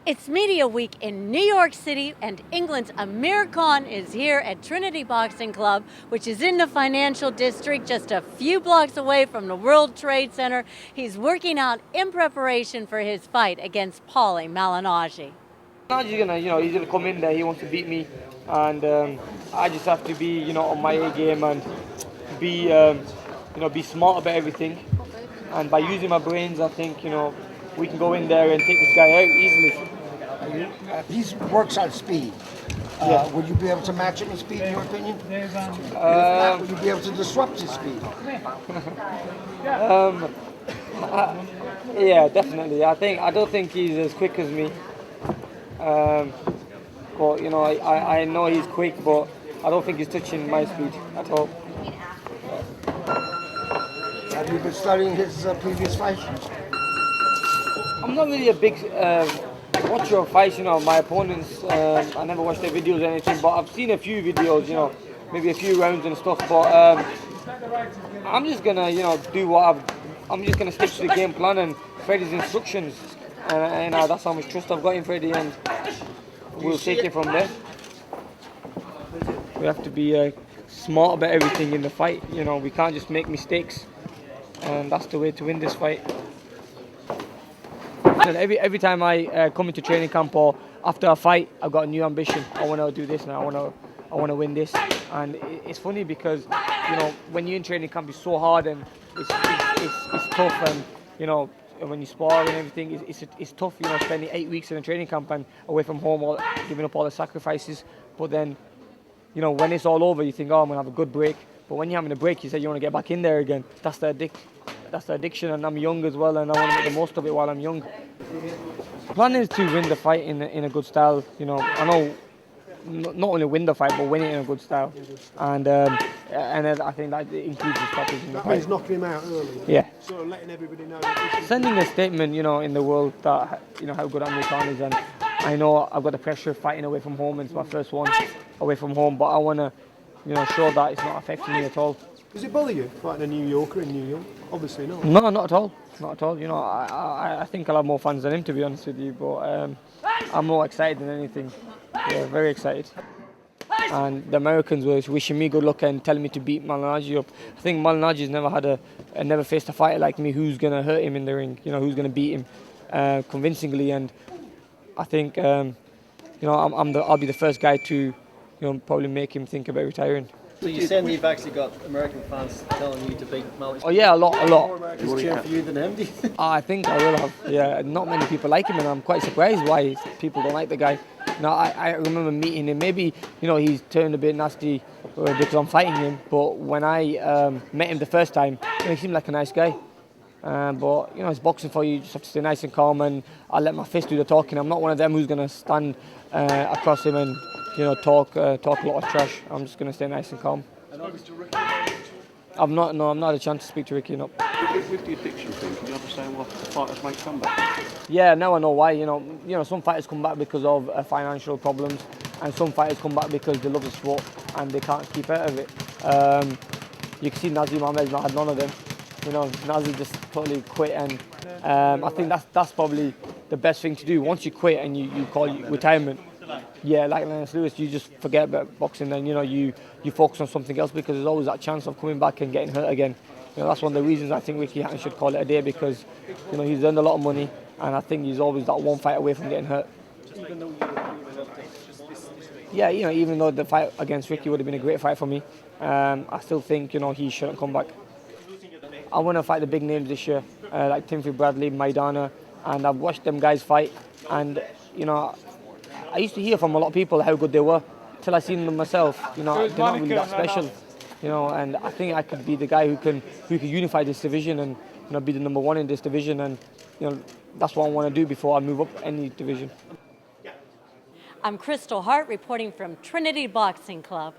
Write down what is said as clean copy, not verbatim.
It's Media Week in New York City, and England's Amir Khan is here at Trinity Boxing Club, which is in the financial district, just a few blocks away from the World Trade Center. He's working out in preparation for his fight against Paulie Malignaggi. He's gonna come in there. He wants to beat me, and I just have to be, on my A game and be smart about everything. And by using my brains, I think, we can go in there and take this guy out easily. He works on speed. Yeah. Would you be able to match him in speed, in your opinion? Would you be able to disrupt his speed? Yeah, definitely. I don't think he's as quick as me. But I know he's quick, but I don't think he's touching my speed at all. Have you been studying his previous fights? I'm not really a big watcher of fights. My opponents. I never watch their videos or anything, but I've seen a few videos. Maybe a few rounds and stuff. But I'm just gonna, do what I'm just gonna stick to the game plan and Freddie's instructions, and that's how much trust I've got in Freddie, and we'll take it from there. We have to be smart about everything in the fight. We can't just make mistakes, and that's the way to win this fight. Every time I come into training camp or after a fight, I've got a new ambition. I want to do this now. I want to win this. And it's funny because when you're in training camp, it's so hard and it's tough. And when you spar and everything, it's tough. Spending 8 weeks in a training camp and away from home, or giving up all the sacrifices. But then, when it's all over, you think, oh, I'm gonna have a good break. But when you're having a break, you say you want to get back in there again. That's the addiction, and I'm young as well, and I want to make the most of it while I'm young. The plan is to win the fight in a good style. I know not only win the fight, but win it in a good style. And I think that includes the stoppage in the That fight. means knocking him out early. Yeah. Sort of letting everybody know that Sending a statement, in the world that how good Amir Khan is, and I know I've got the pressure of fighting away from home. It's my first one away from home, but I want to, show that it's not affecting me at all. Does it bother you fighting a New Yorker in New York? Obviously not. No, not at all. Not at all. I think I'll have more fans than him, to be honest with you. But I'm more excited than anything. Yeah, very excited. And the Americans were wishing me good luck and telling me to beat Malignaggi up. I think Malignaggi's never faced a fighter like me who's gonna hurt him in the ring. Who's gonna beat him convincingly. And I think I'll be the first guy to probably make him think about retiring. So you're saying you've actually got American fans telling you to beat Malignaggi? Oh yeah, a lot. More Americans cheering for you than him, do you think? I think I will have. Yeah, not many people like him, and I'm quite surprised why people don't like the guy. I remember meeting him. Maybe he's turned a bit nasty because I'm fighting him. But when I met him the first time, he seemed like a nice guy. But it's boxing for you. You just have to stay nice and calm, and I'll let my fist do the talking. I'm not one of them who's gonna stand across him and talk a lot of trash. I'm just gonna stay nice and calm. I'm not had a chance to speak to Ricky. No. With the addiction thing, can you understand why fighters make comebacks? Yeah, now I know why. Some fighters come back because of financial problems, and some fighters come back because they love the sport and they can't keep out of it. You can see Nazi Mohammed's not had none of them. Nazi just totally quit, and I think that's probably the best thing to do. Once you quit and you call it retirement, yeah, like Lennox Lewis, you just forget about boxing, and you focus on something else, because there's always that chance of coming back and getting hurt again. That's one of the reasons I think Ricky Hatton should call it a day, because he's earned a lot of money, and I think he's always that one fight away from getting hurt. Yeah, even though the fight against Ricky would have been a great fight for me, I still think he shouldn't come back. I want to fight the big names this year, like Timothy Bradley, Maidana, and I've watched them guys fight, and I used to hear from a lot of people how good they were, till I seen them myself. They're not really that special. And I think I could be the guy who can unify this division and be the number one in this division, and that's what I want to do before I move up any division. I'm Kristal Hart reporting from Trinity Boxing Club.